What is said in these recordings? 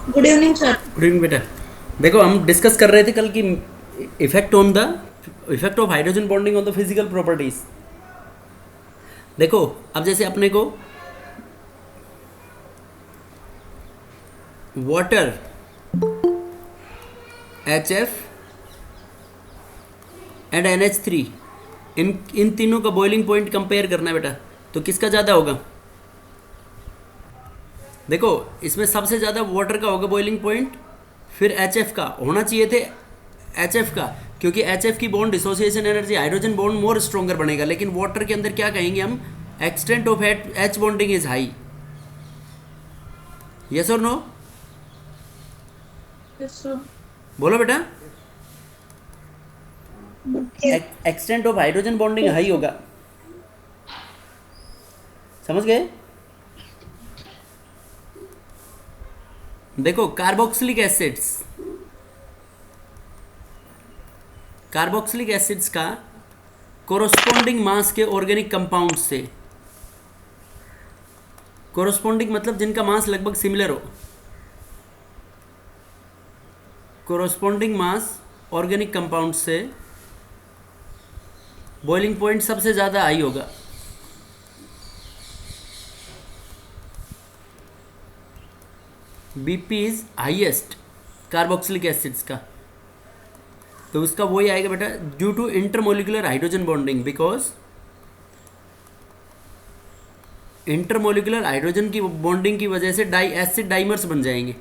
Good evening sir. Good evening बेटा। देखो हम डिस्कस कर रहे थे कल की effect of hydrogen bonding on the physical properties. देखो अब जैसे अपने को वाटर HF एंड NH3, इन इन तीनों का बॉइलिंग पॉइंट कंपेयर करना है बेटा। तो किसका ज़्यादा होगा? देखो इसमें सबसे ज़्यादा वाटर का होगा बॉइलिंग पॉइंट, फिर HF का होना चाहिए थे, HF का, क्योंकि HF की bond dissociation energy hydrogen bond मोर स्ट्रोंगर बनेगा। लेकिन वाटर के अंदर क्या कहेंगे हम? Extent of H bonding is high. Yes और नो? Yes sir. बोलो बेटा। Okay. Extent of hydrogen bonding high होगा, समझ गए? देखो कार्बोक्सिलिक एसिड्स का कोरोस्पोंडिंग मास के ऑर्गेनिक कंपाउंड से, कोरोस्पोंडिंग मतलब जिनका मास लगभग सिमिलर हो, कोरोस्पोंडिंग मास ऑर्गेनिक कंपाउंड से बॉइलिंग पॉइंट सबसे ज़्यादा हाई होगा। BP is highest carboxylic acids का। तो उसका वही आएगा बेटा, due to intermolecular hydrogen bonding, because intermolecular hydrogen की बॉन्डिंग की वजह से डाई एसिड डाइमर्स बन जाएंगे।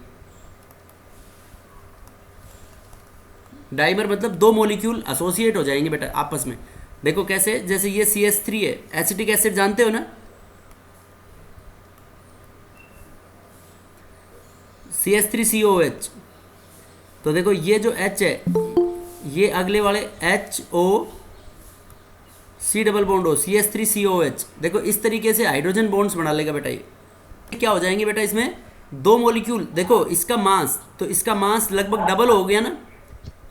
डाइमर मतलब दो मॉलिक्यूल एसोसिएट हो जाएंगे बेटा आपस में। देखो कैसे, जैसे ये CH3 है, एसिटिक एसिड जानते हो ना, CH3COH। तो देखो ये जो H है, ये अगले वाले HO C डबल बॉन्ड हो CH3COH। देखो इस तरीके से हाइड्रोजन बॉन्ड्स बना लेगा बेटा। ये क्या हो जाएंगे बेटा, इसमें दो मॉलिक्यूल। देखो इसका मास, तो इसका मास लगभग डबल हो गया ना।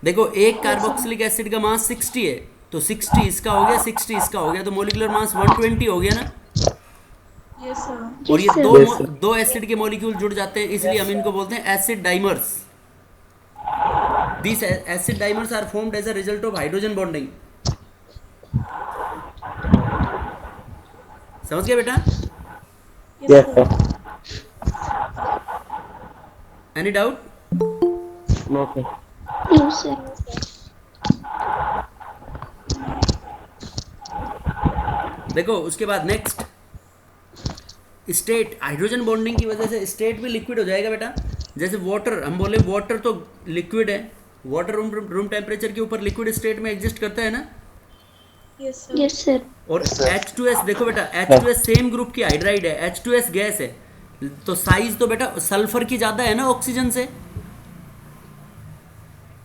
देखो एक यस सर। कार्बोक्सिलिक एसिड का मास 60 है, तो 60 इसका हो गया, 60 इसका हो गया, तो मोलिकुलर मास 120 हो गया ना। Yes sir. और ये Yes, दो sir. दो एसिड के मॉलिक्यूल जुड़ जाते हैं, इसलिए हम इनको बोलते हैं acid dimers. These acid dimers are formed as a result of hydrogen bonding। समझ गए बेटा? Yes Yes, sir. sir. Any doubt? No, sir. No sir. देखो उसके बाद नेक्स्ट स्टेट, हाइड्रोजन बॉन्डिंग की वजह से स्टेट भी लिक्विड हो जाएगा बेटा। जैसे वाटर, हम बोले वाटर तो लिक्विड है, वाटर रूम टेम्परेचर के ऊपर लिक्विड स्टेट में एग्जिस्ट करता है ना। Yes sir. Yes sir. और H2S देखो बेटा, H2S सेम ग्रुप की हाइड्राइड है, H2S गैस है, तो साइज तो बेटा सल्फर की ज़्यादा है ना ऑक्सीजन से।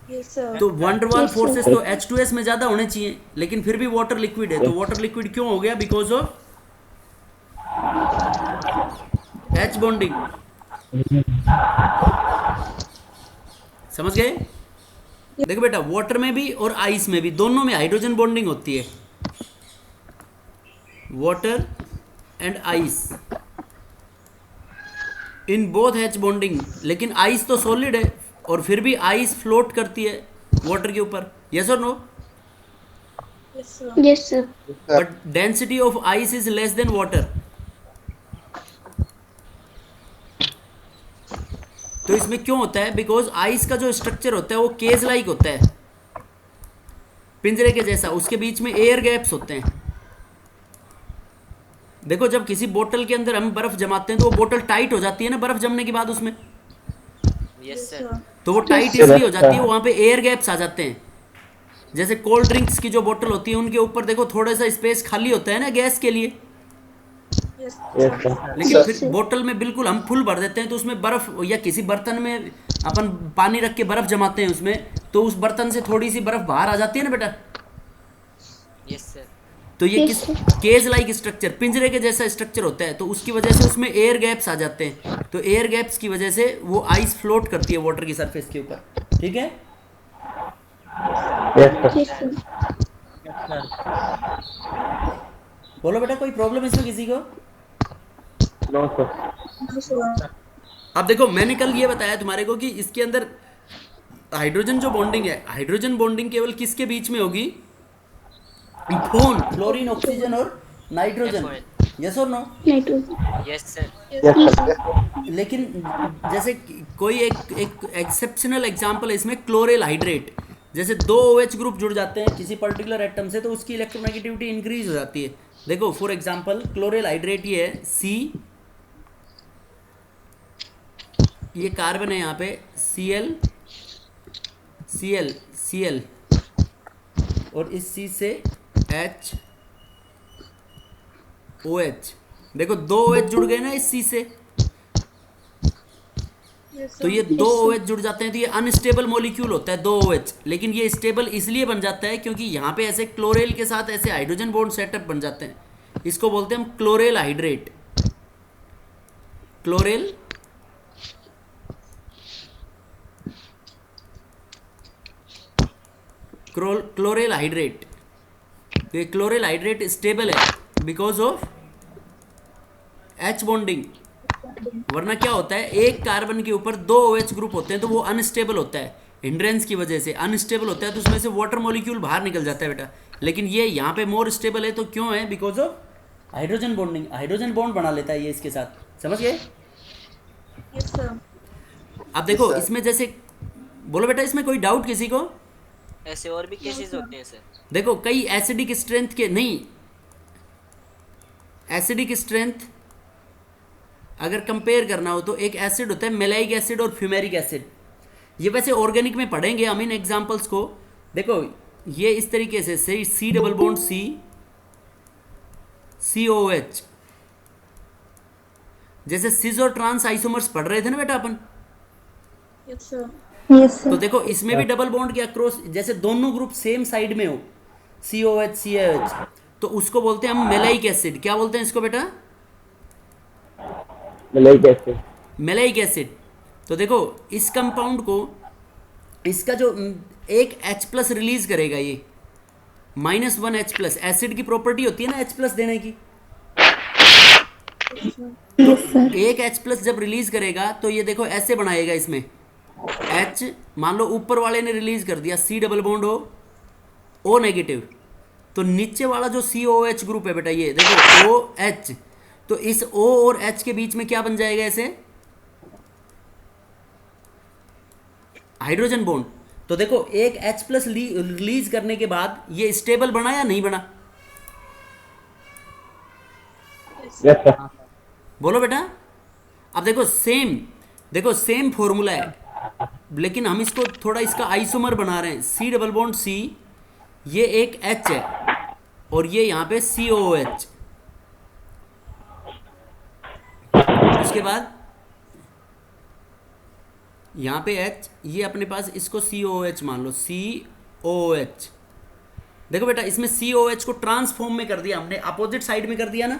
Yes sir. तो वंडरवाल यस फोर्सेस सर। तो H2S में ज़्यादा होने चाहिए, लेकिन फिर भी वाटर लिक्विड है। तो वाटर लिक्विड क्यों हो गया? Because of H bonding. समझ गए? देखो बेटा, वाटर में भी और आइस में भी, दोनों में हाइड्रोजन बॉन्डिंग होती है, water and ice, in both H bonding. लेकिन आइस तो सॉलिड है, और फिर भी आइस फ्लोट करती है वाटर के ऊपर। यस और no? Yes sir. Yes sir. But density of ice is less than water. तो इसमें क्यों होता है? बिकॉज आइस का जो स्ट्रक्चर होता है वो केज लाइक होता है, पिंजरे के जैसा, उसके बीच में एयर गैप्स होते हैं। देखो जब किसी बोतल के अंदर हम बर्फ जमाते हैं तो वो बोतल टाइट हो जाती है ना बर्फ जमने के बाद उसमें, यस सर। तो वो टाइट Yes, इसलिए हो जाती है, sir. वहाँ पे एयर गैप्स आ जाते हैं। जैसे कोल्ड ड्रिंक्स की जो बोतल होती है उनके ऊपर देखो थोड़ा सा स्पेस खाली होता है ना गैस के लिए, यस Yes, सर। sir. लेकिन फिर बोतल में बिल्कुल हम फुल भर देते हैं, तो उसमें बर्फ, या किसी बर्तन में अपन पानी रख के बर्फ जमाते हैं उसमें, तो उस बर्तन से थोड़ी सी बर्फ बाहर आ जाती है ना बेटा। Yes sir. तो ये यस किस, सर। केज लाइक स्ट्रक्चर, पिंजरे के जैसा स्ट्रक्चर होता है, तो उसकी वजह से उसमें एयर गैप्स आ जाते हैं। तो एयर गैप्स की वजह से वो आइस फ्लोट करती है वाटर की सरफेस के ऊपर। ठीक है? Yes, sir. Yes sir. बोलो बेटा, कोई प्रॉब्लम इसमें किसी को? No, sir. No sir. अब देखो मैंने कल ये बताया तुम्हारे को कि इसके अंदर हाइड्रोजन जो बॉन्डिंग है, हाइड्रोजन बॉन्डिंग केवल किसके बीच में होगी? फोन, क्लोरीन, ऑक्सीजन और नाइट्रोजन। FON। यस और no? Nitrogen. Yes, sir. Yes, sir. लेकिन जैसे कोई एक एक्सेप्शनल एग्जांपल है इसमें, क्लोरेल हाइड्रेट। जैसे दो OH ग्रुप जुड़ जाते हैं किसी पर्टिकुलर एटम से तो उसकी इलेक्ट्रोनेगेटिविटी इंक्रीज हो जाती है। देखो फॉर एग्जांपल क्लोरेल हाइड्रेट ये है C, ये कार्बन है यहाँ पे Cl Cl Cl और इस C से H OH। देखो दो OH जुड़ गए ना इस C से, तो ये दो OH जुड़ जाते हैं तो ये अनस्टेबल मॉलिक्यूल होता है दो OH। लेकिन ये स्टेबल इसलिए बन जाता है क्योंकि यहाँ पे ऐसे क्लोरेल के साथ ऐसे हाइड्रोजन बॉन्ड सेटअप बन जाते हैं। इसको बोलते हैं हम क्लोरेल हाइड्रेट। क्लोरेल क्लोरेल हाइड्रेट। तो ये क्लोरेल हाइड्रेट स्टेबल है बिकॉज ऑफ H बॉन्डिंग। वरना क्या होता है, एक कार्बन के ऊपर दो OH ग्रुप होते हैं तो वो अनस्टेबल होता है, हिंड्रेंस की वजह से अनस्टेबल होता है, तो उसमें से वाटर मॉलिक्यूल बाहर निकल जाता है बेटा। लेकिन ये यहाँ पे मोर स्टेबल है, तो क्यों है? Because of hydrogen bonding. Hydrogen bond बना लेता है ये इसके साथ, समझ गए? Yes sir. अब देखो इसमें जैसे, बोलो बेटा इसमें कोई डाउट किसी को? ऐसे और भी केसेस होते हैं सर? देखो कई एसिडिक स्ट्रेंथ के, नहीं एसिडिक स्ट्रेंथ अगर कंपेयर करना हो तो एक एसिड होता है मेलाइक एसिड और फ्यूमेरिक एसिड। ये वैसे ऑर्गेनिक में पढ़ेंगे हम इन एग्जांपल्स को। देखो ये इस तरीके से C double bond C COH, जैसे सिस और ट्रांस आइसोमर्स पढ़ रहे थे ना बेटा अपन। Yes sir. यस तो देखो इसमें भी डबल बॉन्ड के अक्रॉस, जैसे दोनों ग्रुप सेम साइड में हो COH CH, तो उसको बोलते हैं हम मेलाइक एसिड। क्या बोलते हैं इसको बेटा? Like acid. मेलाइक एसिड। तो देखो इस कंपाउंड को, इसका जो एक H प्लस रिलीज करेगा ये -1 H प्लस, एसिड की प्रॉपर्टी होती है ना H प्लस देने की। तो एक H प्लस जब रिलीज करेगा तो ये देखो ऐसे बनाएगा इसमें H, मान लो ऊपर वाले ने रिलीज कर दिया C डबल बॉन्ड हो O नेगेटिव, तो नीचे वाला जो COH ग्रुप है बेटा ये देखो OH, तो इस O और H के बीच में क्या बन जाएगा ऐसे? Hydrogen bond. तो देखो एक H प्लस रिलीज करने के बाद ये स्टेबल बना या नहीं बना? Yes, sir. बोलो बेटा। अब देखो सेम फॉर्मूला है, लेकिन हम इसको थोड़ा इसका आइसोमर बना रहे हैं। C डबल बॉन्ड C, ये एक H है और ये यहाँ पे COOH। उसके बाद यहाँ पे H, ये अपने पास इसको COOH मान लो, COOH। देखो बेटा इसमें COOH को ट्रांसफॉर्म में कर दिया हमने, अपोजिट साइड में कर दिया ना।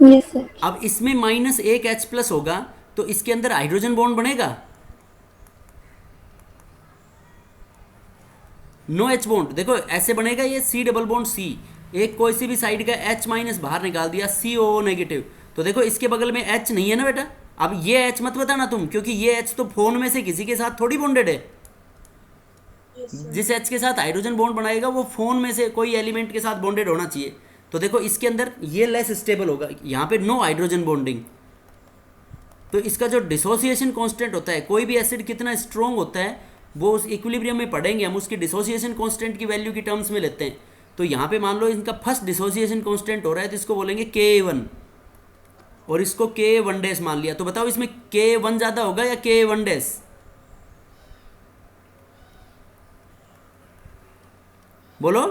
Yes sir. अब इसमें -1 H प्लस होगा तो इसके अंदर हाइड्रोजन बॉन्ड बनेगा? No H bond. देखो ऐसे बनेगा ये C डबल बॉन्ड C, एक कोई सी भी साइड का H माइनस बाहर निकाल दिया, COO नेगेटिव। तो देखो इसके बगल में H नहीं है ना बेटा। अब ये H मत बताना तुम, क्योंकि ये H तो फोन में से किसी के साथ थोड़ी बॉन्डेड है। जिस H के साथ हाइड्रोजन बॉन्ड बनाएगा वो फोन में से कोई एलिमेंट के साथ बॉन्डेड होना चाहिए। तो देखो इसके अंदर ये लेस स्टेबल होगा, यहाँ पे नो हाइड्रोजन बॉन्डिंग। तो इसका जो डिसोसिएशन कांस्टेंट होता है, कोई भी एसिड कितना स्ट्रॉन्ग होता है वो उस इक्विलिब्रियम में पढ़ेंगे हम, उसकी डिसोसिएशन कांस्टेंट की वैल्यू की टर्म्स में लेते हैं। तो यहाँ पे मान लो इनका फर्स्ट डिसोसिएशन कांस्टेंट हो रहा है तो इसको बोलेंगे Ka1 और इसको Ka1 डैश मान लिया। तो बताओ इसमें Ka1 ज़्यादा होगा या Ka1 डैश? बोलो।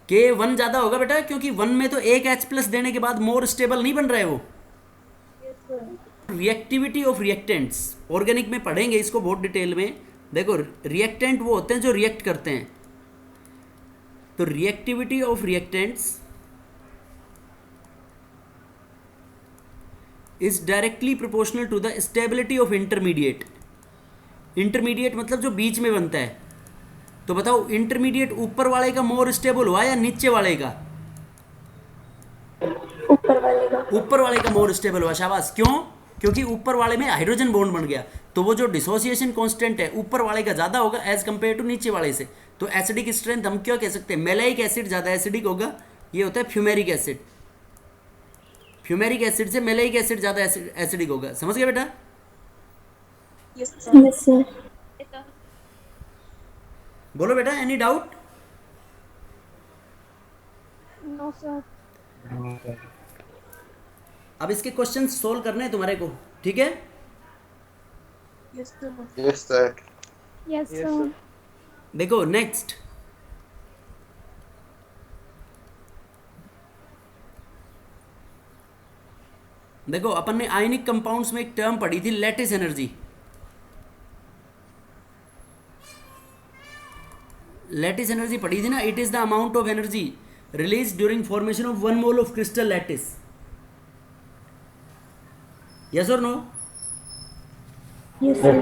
K1 ज़्यादा होगा बेटा, क्योंकि 1 में तो एक H प्लस देने के बाद मोर स्टेबल नहीं बन रहा है वो। रिएक्टिविटी ऑफ रिएक्टेंट्स ऑर्गेनिक में पढ़ेंगे इसको बहुत डिटेल में। देखो रिएक्टेंट वो होते हैं जो रिएक्ट करते हैं, तो reactivity of reactants is directly proportional to the stability of intermediate. Intermediate मतलब जो बीच में बनता है। तो बताओ इंटरमीडिएट ऊपर वाले का मोर स्टेबल हुआ या नीचे वाले का? ऊपर वाले का मोर स्टेबल हुआ, शाबाश। क्यों? क्योंकि ऊपर वाले में हाइड्रोजन बॉन्ड बन गया, तो वो जो डिसोसिएशन कांस्टेंट है ऊपर वाले का ज़्यादा होगा एज कंपेयर टू नीचे वाले से। तो एसिडिक स्ट्रेंथ हम क्या कह सकते हैं, मेलाइक एसिड ज़्यादा एसिडिक होगा, ये होता है फ्यूमेरिक एसिड। फ्यूमेरिक एसिड से मेलाइक एसिड ज़्यादा एसिडिक होगा। समझ गए बेटा? Yes, sir. बोलो बेटा, एनी डाउट? No, sir. अब इसके क्वेश्चन सोल्व करने हैं तुम्हारे को, ठीक है? Yes, sir. Yes, sir. Yes, sir. देखो नेक्स्ट, देखो अपन ने आयनिक कंपाउंड्स में एक टर्म पढ़ी थी, लैटिस एनर्जी। लैटिस एनर्जी पढ़ी थी ना, it is the amount of energy release during formation of 1 mole of crystal lattice. Yes और no? Yes, sir.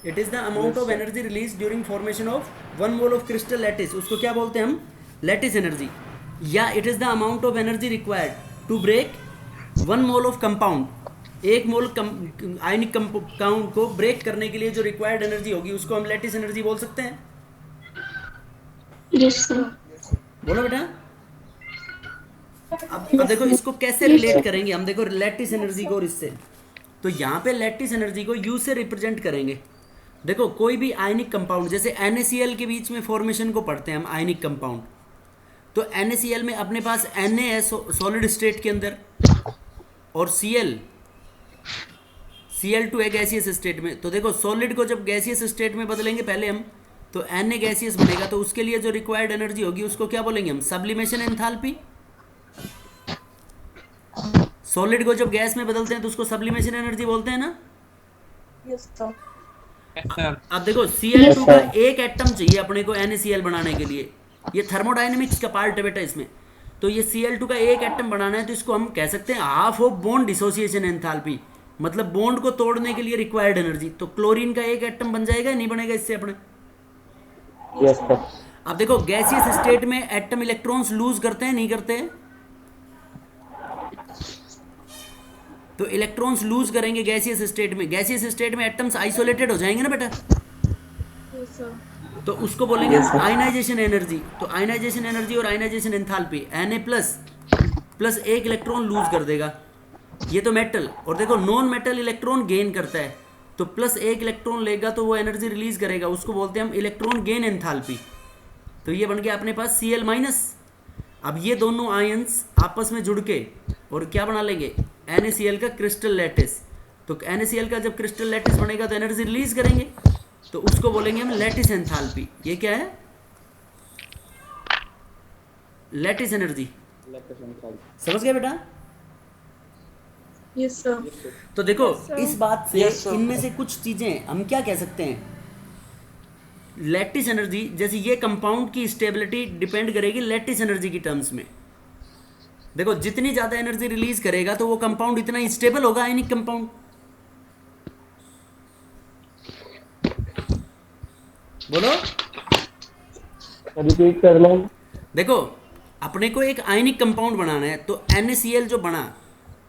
It is the amount of energy release during formation of 1 mole of crystal lattice, उसको क्या बोलते हैं हम? Lattice energy. या it is the amount of energy required to break 1 mole of compound. 1 mole ionic compound को break करने के लिए जो रिक्वायर्ड एनर्जी होगी उसको हम लैटिस एनर्जी बोल सकते हैं। Yes, sir. बोलो बेटा। अब देखो इसको कैसे रिलेट करेंगे हम, देखो लैटिस एनर्जी को और इससे, तो यहाँ पे लैटिस एनर्जी को U से रिप्रेजेंट करेंगे। देखो कोई भी आयनिक कंपाउंड, जैसे NaCl के बीच में फॉर्मेशन को पढ़ते हैं हम आयनिक कंपाउंड, तो NaCl में अपने पास Na है सॉलिड स्टेट के अंदर, और Cl2 है गैसियस स्टेट में। तो देखो सॉलिड को जब गैसियस स्टेट में बदलेंगे पहले हम, तो Na गैसियस बनेगा, तो उसके लिए जो रिक्वायर्ड एनर्जी होगी उसको क्या बोलेंगे हम? Sublimation enthalpy. सॉलिड को जब गैस में बदलते हैं तो उसको सब्लिमेशन एनर्जी बोलते हैं ना। Yes, sir. अब देखो Cl2 का एक एटम चाहिए अपने को NaCl बनाने के लिए, ये थर्मोडायनेमिक्स का पार्ट है बेटा इसमें। तो ये Cl2 का एक एटम बनाना है, तो इसको हम कह सकते हैं half of bond dissociation enthalpy, मतलब बॉन्ड को तोड़ने के लिए रिक्वायर्ड एनर्जी। तो क्लोरीन का एक एटम बन जाएगा, नहीं बनेगा इससे अपने? Yes, sir. अब देखो गैसियस स्टेट में एटम इलेक्ट्रॉन्स लूज करते हैं, नहीं करते हैं? तो इलेक्ट्रॉन्स लूज करेंगे गैसियस स्टेट में, गैसियस स्टेट में एटम्स आइसोलेटेड हो जाएंगे ना बेटा, Yes, sir. तो उसको बोलेंगे आयनाइजेशन एनर्जी। तो आयनाइजेशन एनर्जी और आयनाइजेशन एंथैल्पी, Na प्लस एक इलेक्ट्रॉन लूज कर देगा, ये तो मेटल। और देखो नॉन मेटल इलेक्ट्रॉन गेन करता है, तो प्लस एक इलेक्ट्रॉन लेगा तो वो एनर्जी रिलीज करेगा, उसको बोलते हैं हम इलेक्ट्रॉन गेन एंथैल्पी। तो ये बन गया अपने पास Cl-। अब ये दोनों आयंस आपस में जुड़ के और क्या बना लेंगे? NaCl का क्रिस्टल लैटिस। तो NaCl का जब क्रिस्टल लैटिस बनेगा तो एनर्जी रिलीज करेंगे, तो उसको बोलेंगे हम लैटिस एंथैल्पी। ये क्या है? Lattice energy. समझ गए बेटा? Yes, sir. तो देखो Yes, sir. इस बात से Yes, sir. इनमें से कुछ चीजें हम क्या कह सकते हैं, लैटिस एनर्जी, जैसे ये कंपाउंड की स्टेबिलिटी डिपेंड करेगी लैटिस एनर्जी की टर्म्स में। देखो जितनी ज्यादा एनर्जी रिलीज करेगा तो वो कंपाउंड इतना स्टेबल होगा, आयनिक कंपाउंड। बोलो। रिपीट करना। देखो अपने को एक आयनिक कंपाउंड बनाना है, तो NaCl जो बना,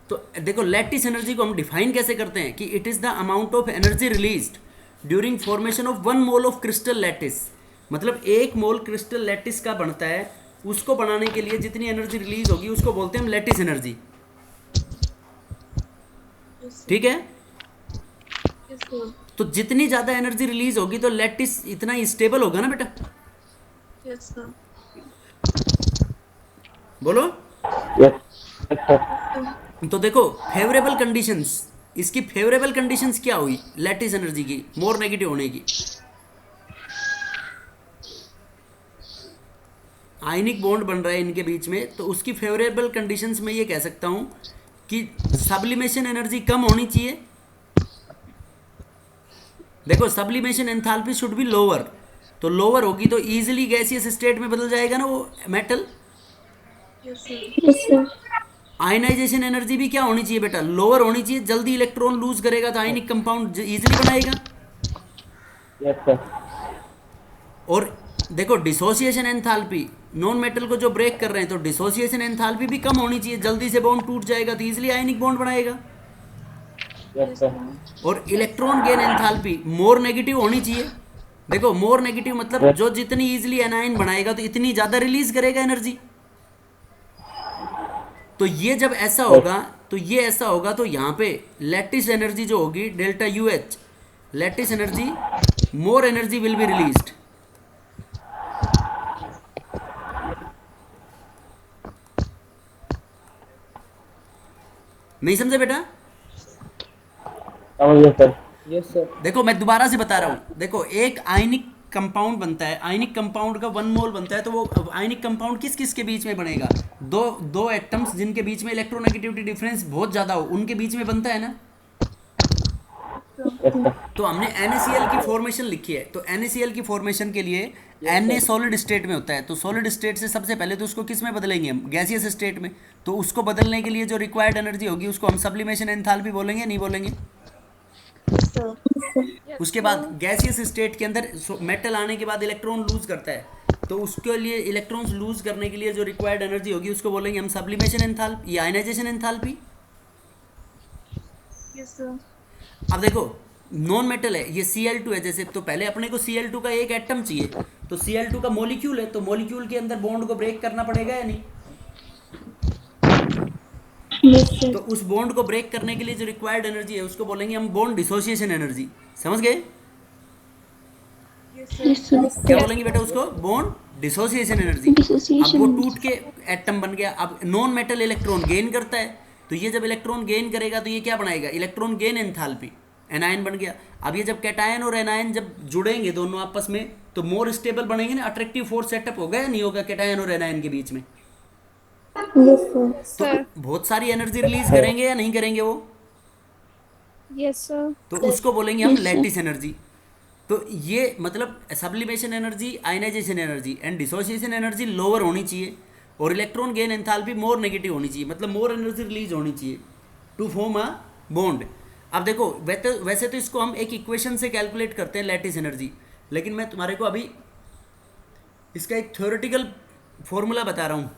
तो देखो लैटिस एनर्जी को हम डिफाइन कैसे करते हैं कि it is the amount of energy released during formation of 1 mole of crystal lattice. मतलब 1 मोल क्रिस्टल लैटिस का बनता है, उसको बनाने के लिए जितनी एनर्जी रिलीज होगी उसको बोलते हैं हम लैटिस एनर्जी। ठीक है? Yes, sir. तो जितनी ज्यादा एनर्जी रिलीज होगी तो लैटिस इतना स्टेबल होगा ना बेटा। Yes, sir. बोलो। Yes, sir. तो देखो फेवरेबल कंडीशंस, इसकी फेवरेबल कंडीशंस क्या हुई लैटिस एनर्जी की मोर नेगेटिव होने की? आयनिक बॉन्ड बन रहा है इनके बीच में, तो उसकी फेवरेबल कंडीशंस में ये कह सकता हूं कि सब्लिमेशन एनर्जी कम होनी चाहिए। देखो sublimation enthalpy should be lower, तो लोअर होगी तो इजीली गैसियस स्टेट में बदल जाएगा ना वो metal. Yes, sir. Yes, sir. Ionisation energy भी क्या होनी चाहिए बेटा? लोअर होनी चाहिए, जल्दी इलेक्ट्रॉन लूज करेगा तो आयनिक कंपाउंड इजीली बनाएगा। Yes, sir. और देखो डिसोसिएशन एंथैल्पी नॉन मेटल को जो ब्रेक कर रहे हैं तो डिसोसिएशन एंथैल्पी भी कम होनी चाहिए, जल्दी से बॉन्ड टूट जाएगा तो इजीली आयनिक बॉन्ड बनाएगा। Yes, sir. और electron gain enthalpy more negative होनी चाहिए। देखो मोर नेगेटिव मतलब जो जितनी इजीली एनायन बनाएगा तो इतनी ज़्यादा रिलीज करेगा एनर्जी। तो ये जब ऐसा होगा तो ये ऐसा होगा तो यहाँ पे लैटिस एनर्जी जो होगी delta U H, lattice energy more energy will be released. नहीं समझे बेटा? समझ गया सर। Yes sir. देखो मैं दोबारा से बता रहा हूँ, देखो एक आयनिक कंपाउंड बनता है, आयनिक कंपाउंड का 1 मोल बनता है, तो वो आयनिक कंपाउंड किस किस के बीच में बनेगा? दो एटम्स जिनके बीच में इलेक्ट्रोनेगेटिविटी डिफरेंस बहुत ज़्यादा हो उनके बीच में बनता है ना। Yes, sir. तो हमने NaCl की फॉर्मेशन लिखी है, तो NaCl की फॉर्मेशन के लिए Na सॉलिड स्टेट में होता है, तो सॉलिड स्टेट से सबसे पहले तो उसको किस में बदलेंगे हम? गैसियस स्टेट में। तो उसको बदलने के लिए जो रिक्वायर्ड एनर्जी होगी उसको हम सब्लिमेशन एंथैल्पी बोलेंगे, नहीं बोलेंगे? उसके बाद गैसियस स्टेट के अंदर मेटल आने के बाद इलेक्ट्रॉन लूज करता है, तो उसके लिए इलेक्ट्रॉन्स लूज करने के लिए जो रिक्वायर्ड एनर्जी होगी उसको बोलेंगे हम सब्लिमेशन एंथैल्पी या आयनाइजेशन एंथैल्पी। Yes, sir. अब देखो नॉन मेटल है ये Cl2 है, जैसे तो पहले अपने को Cl2 का एक एटम चाहिए, तो Cl2 का मॉलिक्यूल है, तो मॉलिक्यूल के अंदर बॉन्ड को ब्रेक करना पड़ेगा या नहीं? तो उस बॉन्ड को ब्रेक करने के लिए जो रिक्वायर्ड एनर्जी है उसको बोलेंगे हम बॉन्ड डिसोसिएशन एनर्जी। समझ गए? Yes, sir. क्या बोलेंगे बेटा उसको? Bond dissociation energy. अब वो टूट के एटम बन गया। अब नॉन मेटल इलेक्ट्रॉन गेन करता है, तो ये जब इलेक्ट्रॉन गेन करेगा तो ये क्या बनाएगा? इलेक्ट्रॉन गेन एंथैल्पी, एनायन बन गया। अब ये जब कैटायन और एनायन जब जुड़ेंगे दोनों आपस में तो मोर स्टेबल बनेंगे ना, अट्रैक्टिव फोर्स सेटअप होगा या नहीं होगा कैटायन और एनायन के बीच में? तो बहुत सारी एनर्जी रिलीज करेंगे या नहीं करेंगे वो? Yes, sir. तो उसको बोलेंगे हम लैटिस एनर्जी। तो ये मतलब sublimation energy, ionisation energy and dissociation energy lower होनी चाहिए और electron gain enthalpy more negative होनी चाहिए, मतलब मोर एनर्जी रिलीज होनी चाहिए टू फॉर्म अ बॉन्ड। अब देखो वैसे तो इसको हम एक इक्वेशन से कैलकुलेट करते हैं लैटिस एनर्जी, लेकिन मैं तुम्हारे को अभी इसका एक थ्योरेटिकल फॉर्मूला बता रहा हूँ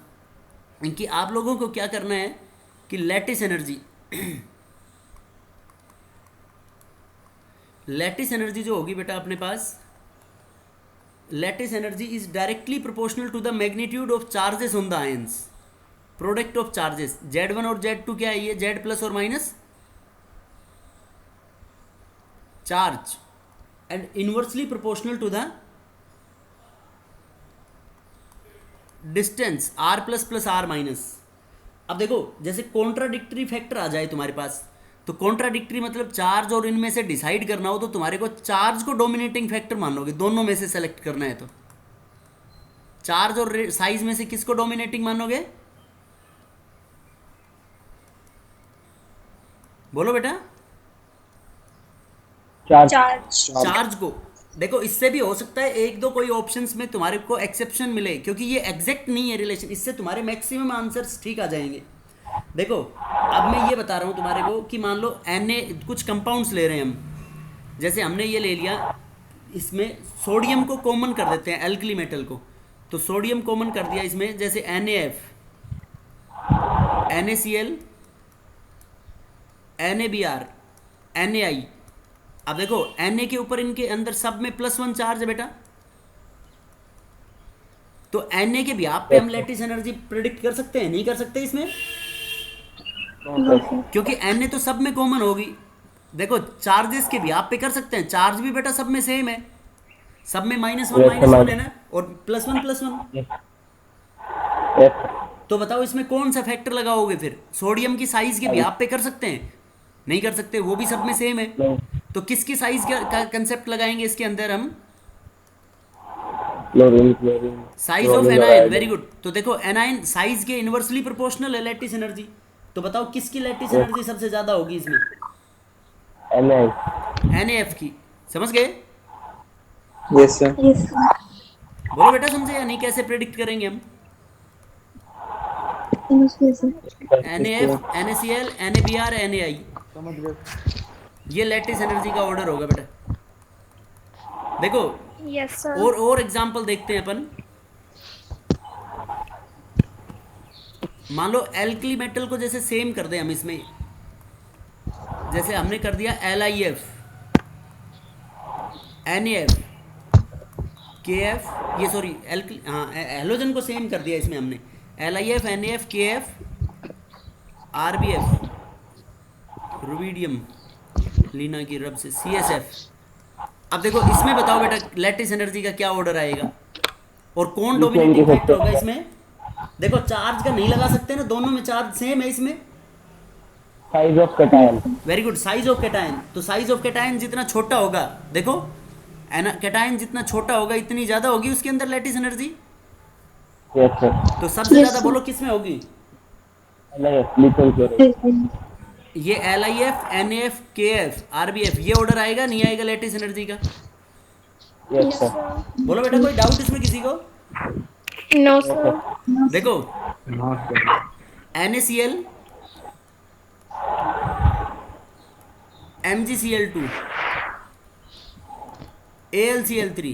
कि आप लोगों को क्या करना है कि लैटिस एनर्जी लैटिस एनर्जी जो होगी बेटा अपने पास, lattice energy is directly proportional to the magnitude of charges on the ions, product of charges Z1 और Z2 क्या है? ये Z प्लस और minus charge and inversely proportional to the distance R plus plus R minus. अब देखो जैसे contradictory factor आ जाए तुम्हारे पास, तो कॉन्ट्राडिक्टरी मतलब चार्ज और इनमें से डिसाइड करना हो तो तुम्हारे को चार्ज को डोमिनेटिंग फैक्टर मानोगे, दोनों में से सेलेक्ट करना है तो चार्ज और साइज में से किसको डोमिनेटिंग मानोगे? बोलो बेटा। चार्ज को। देखो इससे भी हो सकता है एक दो कोई ऑप्शंस में तुम्हारे को एक्सेप्शन मिले, क्योंकि ये एग्जैक्ट नहीं है रिलेशन, इससे तुम्हारे मैक्सिमम आंसर्स ठीक आ जाएंगे। देखो अब मैं ये बता रहा हूँ तुम्हारे को कि मान लो Na कुछ कंपाउंड्स ले रहे हैं हम, जैसे हमने ये ले लिया, इसमें सोडियम को कॉमन कर देते हैं एल्कली मेटल को, तो सोडियम कॉमन कर दिया इसमें, जैसे NaF, NaCl, NaBr, Na। अब देखो Na के ऊपर इनके अंदर सब में +1 चार्ज है बेटा, तो Na के भी आप पे हम लैटिस एनर्जी प्रिडिक्ट कर सकते हैं? नहीं कर सकते इसमें, क्योंकि Na तो सब में कॉमन होगी। देखो चार्जेस के भी आप पे कर सकते हैं, चार्ज भी बेटा सब में सेम है, सब में -1 है ना, और +1 तो बताओ इसमें कौन सा फैक्टर लगाओगे फिर? सोडियम की साइज के भी आप पे कर सकते हैं? नहीं कर सकते, वो भी सब में सेम है। तो किसकी साइज का कंसेप्ट लगाएंगे इसके अंदर हम? Size of anion. Very good. तो देखो एनायन साइज के इनवर्सली प्रोपोर्शनल है लैटिस एनर्जी, तो बताओ किसकी लैटिस एनर्जी सबसे ज्यादा होगी इसमें? NaF की। समझ गए? Yes sir. बोलो बेटा समझे या नहीं? कैसे प्रेडिक्ट करेंगे हम? NaF, NaCl, NaBr, Nai, समझ गए। ये लैटिस एनर्जी का ऑर्डर होगा बेटा। देखो Yes, sir. और एग्जांपल देखते हैं अपन। मान लो एल्कली मेटल को जैसे सेम कर दें हम इसमें, जैसे हमने कर दिया LiF, NaF, KF, ये सॉरी एल्कली, हाँ हेलोजन को सेम कर दिया इसमें हमने, LiF, NaF, KF, RbF, rubidium, लीना की रब से CSF। अब देखो इसमें बताओ बेटा लैटिस एनर्जी का क्या ऑर्डर आएगा और कौन डोमिनेटिंग फैक्टर होगा इसमें। देखो चार्ज का नहीं लगा सकते ना, दोनों में चार्ज सेम है इसमें। Size of cation. Very good, size of cation. तो साइज ऑफ कैटायन जितना छोटा होगा, देखो कैटायन जितना छोटा होगा इतनी ज्यादा होगी उसके अंदर लैटिस एनर्जी। Yes sir. तो सबसे Yes, ज्यादा sir. बोलो किसमें होगी? Lithium chloride. ये LiF, NaF, KF, RbF ये ऑर्डर आएगा नहीं आएगा लैटिस एनर्जी का? Yes Yes, sir. sir. बोलो बेटा, कोई डाउट इसमें किसी को? No, sir. देखो NaCl, MgCl2, AlCl3,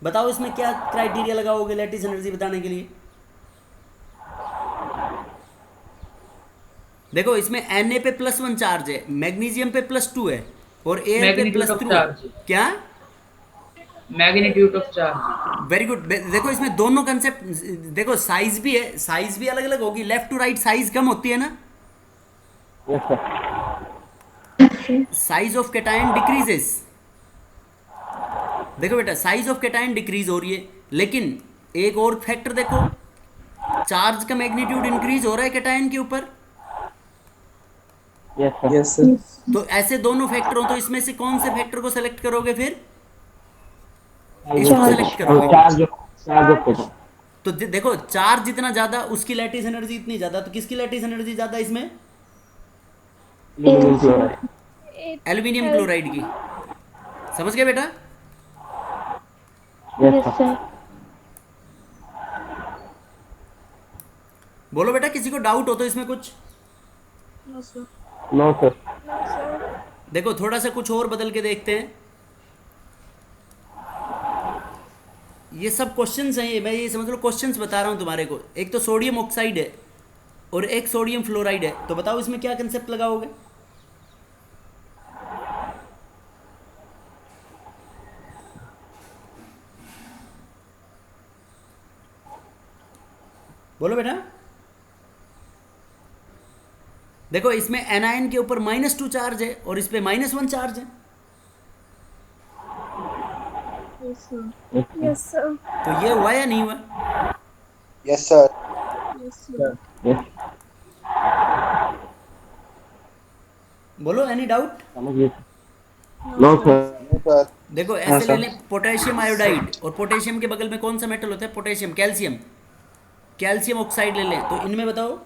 बताओ इसमें क्या क्राइटेरिया लगाओगे लैटिस एनर्जी बताने के लिए? देखो इसमें Na पे +1 चार्ज है, मैग्नीशियम पे +2 है और Al पे मैग्नीट्यूड ऑफ +3 है। चार्ज। क्या? Magnitude of charge. Very good. देखो इसमें दोनों कंसेप्ट, देखो साइज भी है, साइज भी अलग अलग होगी, लेफ्ट टू राइट साइज कम होती है ना, yes sir. Size of cation decreases. देखो बेटा साइज ऑफ कैटायन डिक्रीज हो रही है, लेकिन एक और फैक्टर देखो, चार्ज का मैग्नीट्यूड इंक्रीज हो रहा है कैटायन के ऊपर। Yes sir. Yes sir. तो ऐसे दोनों फैक्टर हो, तो इसमें से कौन से फैक्टर को सेलेक्ट करोगे फिर? इसको सेलेक्ट करोगे। Charge of cation. तो देखो चार्ज जितना ज्यादा उसकी लैटिस एनर्जी इतनी ज्यादा, तो किसकी लैटिस एनर्जी ज्यादा इसमें? Lithium chloride. एल्यूमिनियम क्लोराइड की। समझ गए बेटा? Yes sir. बोलो बेटा किसी को डाउट हो तो इसमें कुछ? No, sir. No sir. No, sir. देखो थोड़ा सा कुछ और बदल के देखते हैं। ये सब क्वेश्चंस हैं, ये मैं ये समझ लो क्वेश्चंस बता रहा हूँ तुम्हारे को। एक तो सोडियम ऑक्साइड है और एक सोडियम फ्लोराइड है, तो बताओ इसमें क्या कंसेप्ट लगाओगे? बोलो बेटा। देखो इसमें एनायन के ऊपर -2 चार्ज है और इस पे -1 चार्ज है, Yes, sir. Yes, sir. तो ये हुआ या नहीं हुआ? Yes sir. Yes, sir. Yes. बोलो एनी डाउट? समझिए। No sir. देखो ऐसे ले लें, पोटेशियम आयोडाइड और पोटेशियम के बगल में कौन सा मेटल होता है? पोटेशियम, कैल्शियम, कैल्शियम ऑक्साइड ले लें, तो इनमें बताओ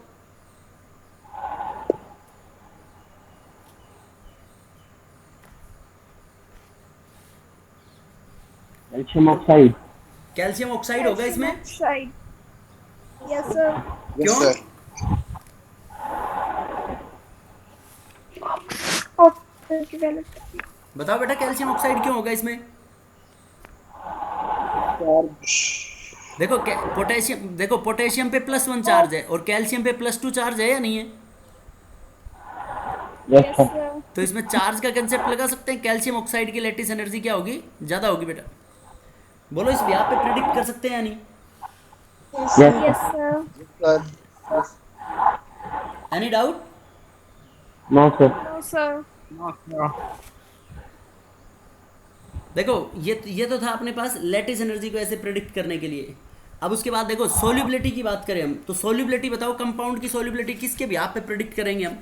कैल्शियम ऑक्साइड। कैल्शियम ऑक्साइड होगा इसमें। Oxide. Yes, sir. क्यों? Developed. बताओ बेटा कैल्शियम ऑक्साइड क्यों होगा इसमें? देखो पोटेशियम, देखो पोटेशियम पे +1 चार्ज है और कैल्शियम पे +2 चार्ज है या नहीं है? Yes Yes, sir. sir. तो इसमें चार्ज का कंसेप्ट लगा सकते हैं। कैल्शियम ऑक्साइड की लैटिस एनर्जी क्या होगी? ज़्यादा होगी बेटा। बोलो इस यहाँ पे प्रिडिक्ट कर सकते हैं या नहीं? Yes, sir. Any doubt? No sir. No, sir. देखो ये तो था अपने पास लैटिस एनर्जी को ऐसे प्रिडिक्ट करने के लिए। अब उसके बाद देखो सोल्यूबिलिटी की बात करें हम, तो सोल्यूबिलिटी बताओ, कंपाउंड की सोल्यूबिलिटी किसके भी आप पे प्रिडिक्ट करेंगे हम?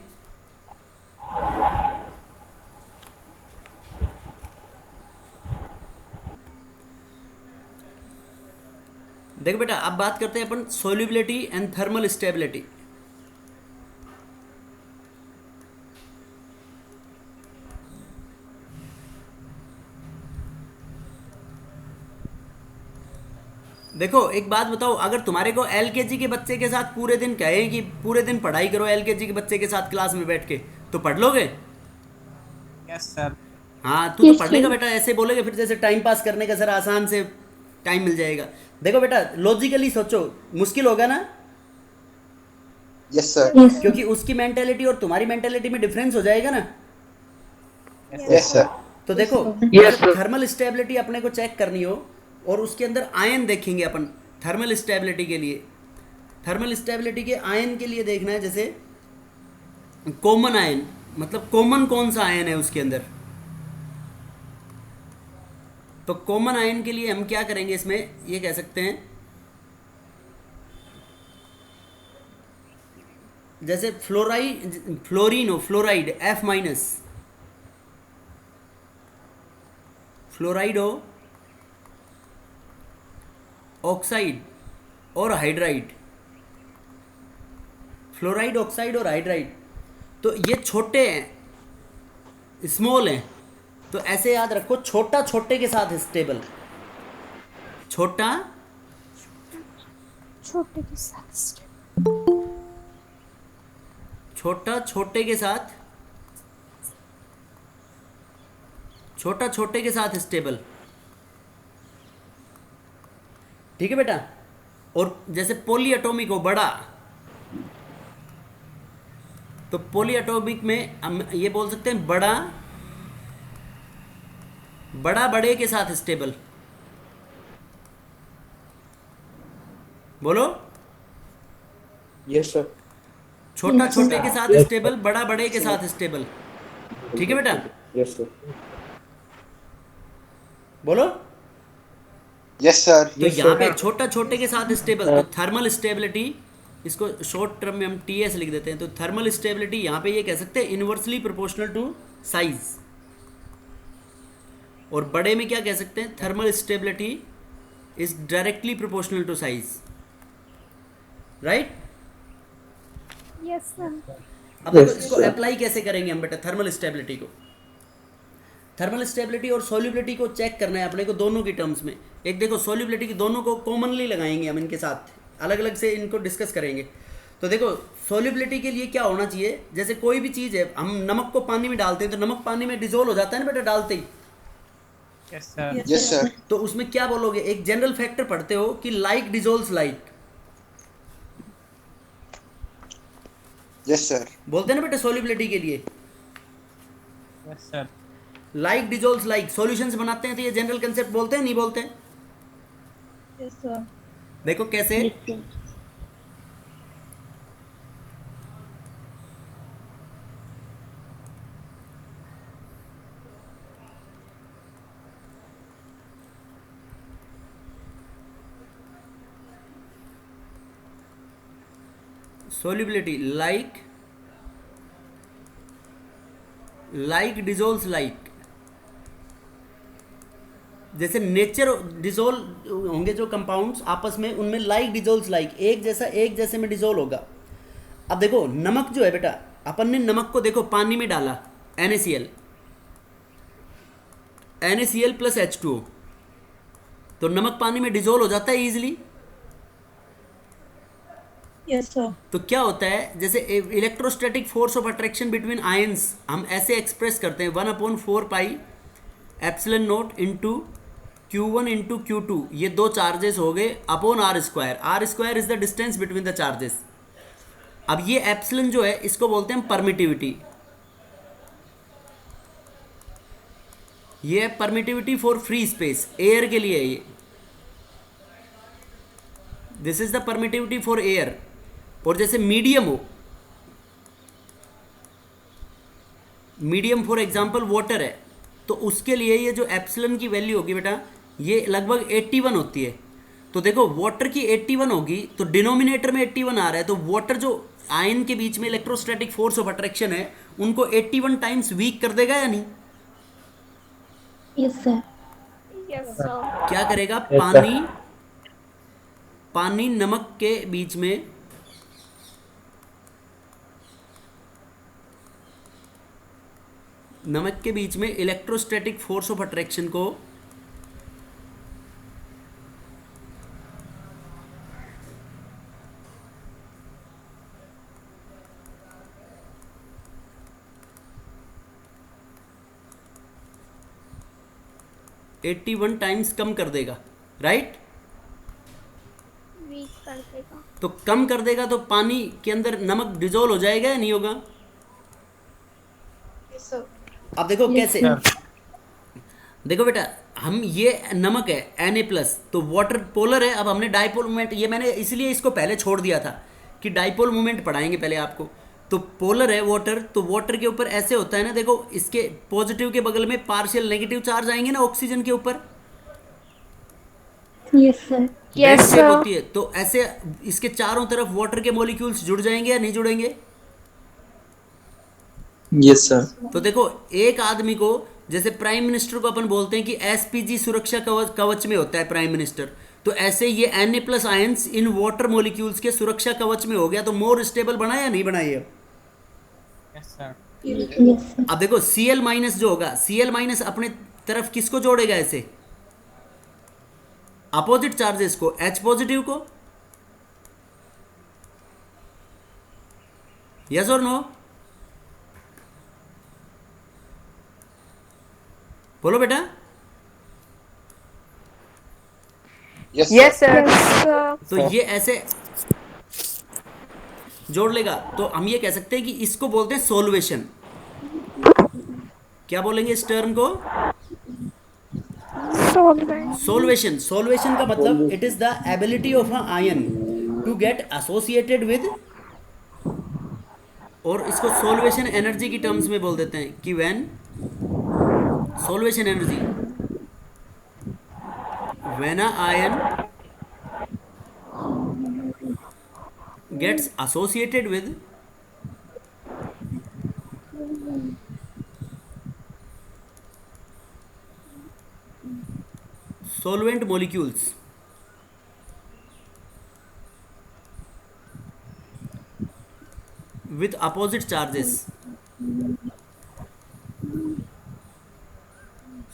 देखो बेटा अब बात करते हैं अपन सोल्यूबिलिटी एंड थर्मल स्टेबिलिटी। देखो एक बात बताओ, अगर तुम्हारे को LKG के बच्चे के साथ पूरे दिन कहें कि पूरे दिन पढ़ाई करो LKG के बच्चे के साथ क्लास में बैठ के, तो पढ़ लोगे? Yes sir. हाँ तू तो पढ़ लेगा बेटा, ऐसे बोलेगे फिर जैसे टाइम पास करने का सर आसान से टाइम मिल जाएगा। देखो बेटा लॉजिकली सोचो, मुश्किल होगा ना? Yes, sir. क्योंकि उसकी मेंटेलिटी और तुम्हारी मेंटेलिटी में डिफरेंस हो जाएगा ना। Yes, sir. तो देखो, जैसे थर्मल स्टेबिलिटी अपने को चेक करनी हो और उसके अंदर आयन देखेंगे अपन थर्मल स्टेबिलिटी के लिए। थर्मल स्टेबिलिटी के आयन के लिए देखना है, जैसे कॉमन आयन, मतलब कॉमन कौन सा आयन है उसके अंदर। तो कॉमन आयन के लिए हम क्या करेंगे, इसमें ये कह सकते हैं, जैसे फ्लोरीन हो, फ्लोराइड F माइनस, फ्लोराइड हो, ऑक्साइड और हाइड्राइड, फ्लोराइड, ऑक्साइड और हाइड्राइड। तो ये छोटे हैं, स्मॉल हैं, तो ऐसे याद रखो, छोटा छोटे के साथ स्टेबल, छोटा छोटे के साथ छोटा छोटे के साथ, छोटा छोटे के साथ स्टेबल। ठीक है बेटा। और जैसे पॉली एटॉमिक हो, बड़ा, तो पॉली एटॉमिक में हम ये बोल सकते हैं बड़ा, बड़ा बड़े के साथ स्टेबल। बोलो। Yes, sir. छोटा छोटे के साथ स्टेबल, बड़ा बड़े के साथ स्टेबल। ठीक है बेटा। Yes, sir. बोलो। Yes, sir. तो यहाँ पे छोटा छोटे के साथ स्टेबल, तो थर्मल स्टेबिलिटी, इसको शॉर्ट टर्म में हम TS लिख देते हैं। तो थर्मल स्टेबिलिटी यहाँ पे ये कह सकते हैं इनवर्सली प्रोपोर्शनल टू साइज। और बड़े में क्या कह सकते हैं, thermal stability is directly proportional to size. Right. Yes sir. अब देखो इसको अप्लाई कैसे करेंगे हम बेटा, थर्मल स्टेबिलिटी को। थर्मल स्टेबिलिटी और सोल्यूबिलिटी को चेक करना है अपने को दोनों की टर्म्स में। एक देखो सोल्यूबिलिटी की, दोनों को कॉमनली लगाएंगे हम, इनके साथ अलग अलग से इनको डिस्कस करेंगे। तो देखो सोल्यूबिलिटी के लिए क्या होना चाहिए, जैसे कोई भी चीज़ है, हम नमक को पानी में डालते हैं तो नमक पानी में डिजोल्व हो जाता है ना बेटा, डालते ही। Yes, sir. Yes, sir. तो उसमें क्या बोलोगे, एक जनरल फैक्टर पढ़ते हो कि like dissolves like, Yes, sir. बोलते हैं ना बेटा सोल्यूबिलिटी के लिए, Yes, sir. Like dissolves like. Solutions बनाते हैं तो ये जनरल कंसेप्ट बोलते हैं, नहीं बोलते? Yes sir. देखो कैसे, solubility like dissolves like। जैसे नेचर डिजोल्व होंगे जो कंपाउंड्स आपस में, उनमें लाइक डिजोल्व्स लाइक, एक जैसा एक जैसे में डिजोल्व होगा। अब देखो नमक जो है बेटा, अपन ने नमक को देखो पानी में डाला, NaCl प्लस H2O, तो नमक पानी में डिजोल्व हो जाता है इजीली। Yes sir. तो क्या होता है, जैसे electrostatic force of attraction between ions हम ऐसे एक्सप्रेस करते हैं 1/4 pi epsilon not into Q1 into Q2, ये दो चार्जेस हो गए upon R²। R² is the distance between the charges. अब ये एप्सिलॉन जो है इसको बोलते हैं परमिटिविटी। ये permittivity for free space, air के लिए है ये। This is the permittivity for air. और जैसे मीडियम हो, मीडियम फॉर एग्जांपल वाटर है, तो उसके लिए ये जो एप्सिलॉन की वैल्यू होगी बेटा, ये लगभग 81 होती है। तो देखो वाटर की 81 होगी, तो डिनोमिनेटर में 81 आ रहा है, तो वाटर जो आयन के बीच में इलेक्ट्रोस्टैटिक फोर्स ऑफ अट्रैक्शन है उनको 81 टाइम्स वीक कर देगा या नहीं? Yes sir. Yes sir. क्या करेगा, पानी नमक के बीच में इलेक्ट्रोस्टैटिक फोर्स ऑफ अट्रैक्शन को वन टाइम्स कम कर देगा। राइट। वीक कर देगा. तो कम कर देगा तो पानी के अंदर नमक डिजोल्व हो जाएगा या नहीं होगा? Yes, sir. अब देखो Yes, कैसे, sir. देखो बेटा, हम ये नमक है Na+, तो वाटर पोलर है। अब हमने डाइपोल मोमेंट, ये मैंने इसलिए इसको पहले छोड़ दिया था कि डाइपोल मोमेंट पढ़ाएंगे पहले आपको। तो पोलर है वाटर, तो वाटर के ऊपर ऐसे होता है ना, देखो इसके पॉजिटिव के बगल में पार्शियल नेगेटिव चार्ज आएंगे ना ऑक्सीजन के ऊपर, Yes, sir. Bed Yes, shape sir. होती है। तो ऐसे इसके चारों तरफ वाटर के मॉलिक्यूल्स जुड़ जाएंगे या नहीं जुड़ेंगे? Yes, sir. तो देखो एक आदमी को, जैसे प्राइम मिनिस्टर को अपन बोलते हैं कि एसपीजी सुरक्षा कवच में होता है प्राइम मिनिस्टर, तो ऐसे ये Na+ ions in water molecules के सुरक्षा कवच में हो गया, तो मोर स्टेबल बना या नहीं बनाया? Yes, sir. Yes, sir. अब देखो Cl- जो होगा, Cl- अपने तरफ किसको जोड़ेगा? ऐसे अपोजिट चार्जेस को, H पॉजिटिव को। यस और नो? बोलो बेटा। Yes, sir. Yes, sir. तो ये ऐसे जोड़ लेगा, तो हम ये कह सकते हैं कि इसको बोलते हैं सोल्वेशन। क्या बोलेंगे इस टर्म को? Solvent. सोल्वेशन। सोल्वेशन का मतलब it is the ability of a ion to get associated with, और इसको सोल्वेशन एनर्जी की टर्म्स में बोल देते हैं कि when solution energy, when a ion gets associated with solvent molecules with opposite charges,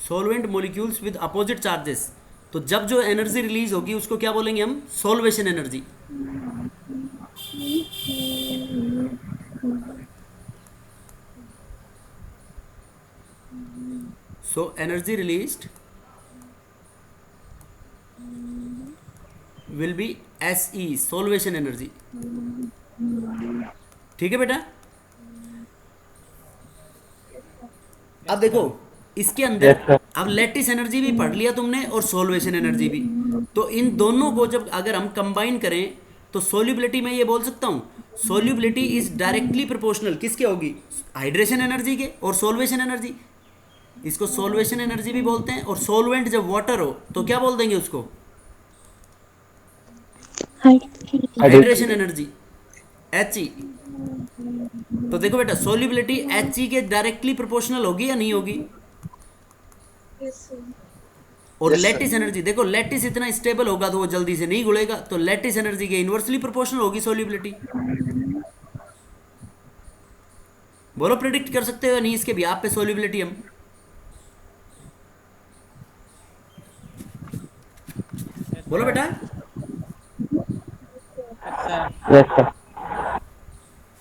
solvent molecules with opposite charges, तो जब जो एनर्जी रिलीज होगी उसको क्या बोलेंगे हम? Solution energy. So energy released will be SE, solvation energy। ठीक है बेटा। अब देखो इसके अंदर, अब लैटिस एनर्जी भी पढ़ लिया तुमने और सोल्वेशन एनर्जी भी, तो इन दोनों को जब अगर हम कंबाइन करें तो सोल्यूबिलिटी में ये बोल सकता हूँ, सोल्यूबिलिटी इज डायरेक्टली प्रोपोर्शनल किसके होगी? हाइड्रेशन एनर्जी के और सोल्वेशन एनर्जी। इसको सोल्वेशन एनर्जी भी बोलते हैं। और सोलवेंट जब वाटर हो तो क्या बोल देंगे उसको? Hydration energy, He। तो देखो बेटा सोल्यूबिलिटी He के डायरेक्टली प्रोपोर्शनल होगी या नहीं होगी? Yes, sir. और Yes, sir. लैटिस एनर्जी, देखो लैटिस इतना स्टेबल होगा तो वो जल्दी से नहीं घुलेगा, तो लैटिस एनर्जी के इन्वर्सली प्रोपोर्शनल होगी सोल्यूबिलिटी। बोलो प्रेडिक्ट कर सकते हो नहीं इसके भी आप पे सोल्यूबिलिटी हम? बोलो बेटा।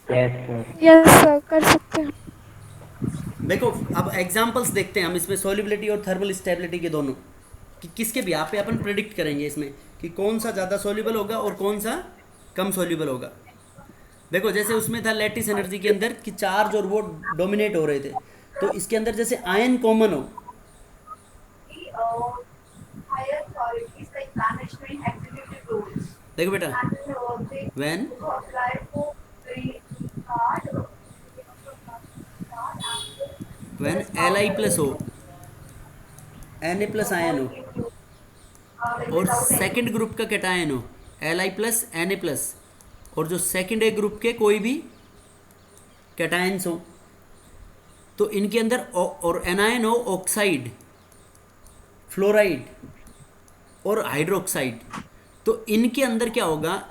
Yes, sir. Yes, sir. कर सकते हैं. देखो अब एग्जांपल्स देखते हैं हम इसमें, सोल्यूबिलिटी और थर्मल स्टेबिलिटी के दोनों, कि किसके भी आप पे अपन प्रेडिक्ट करेंगे इसमें कि कौन सा ज़्यादा सोल्यूबल होगा और कौन सा कम सोल्यूबल होगा। देखो जैसे उसमें था लैटिस एनर्जी के अंदर कि चार्ज और वो डोमिनेट हो रहे थे, तो इसके अंदर जैसे आयन कॉमन हो, देखो बेटा व्हेन Li+ हो, Na+ आयन हो, और सेकंड ग्रुप का कैटायन हो Li+, Na+, और जो सेकंड ए ग्रुप के कोई भी कैटायंस हो, तो इनके अंदर और एनायन हो ऑक्साइड, फ्लोराइड और हाइड्रोक्साइड, तो इनके अंदर क्या होगा?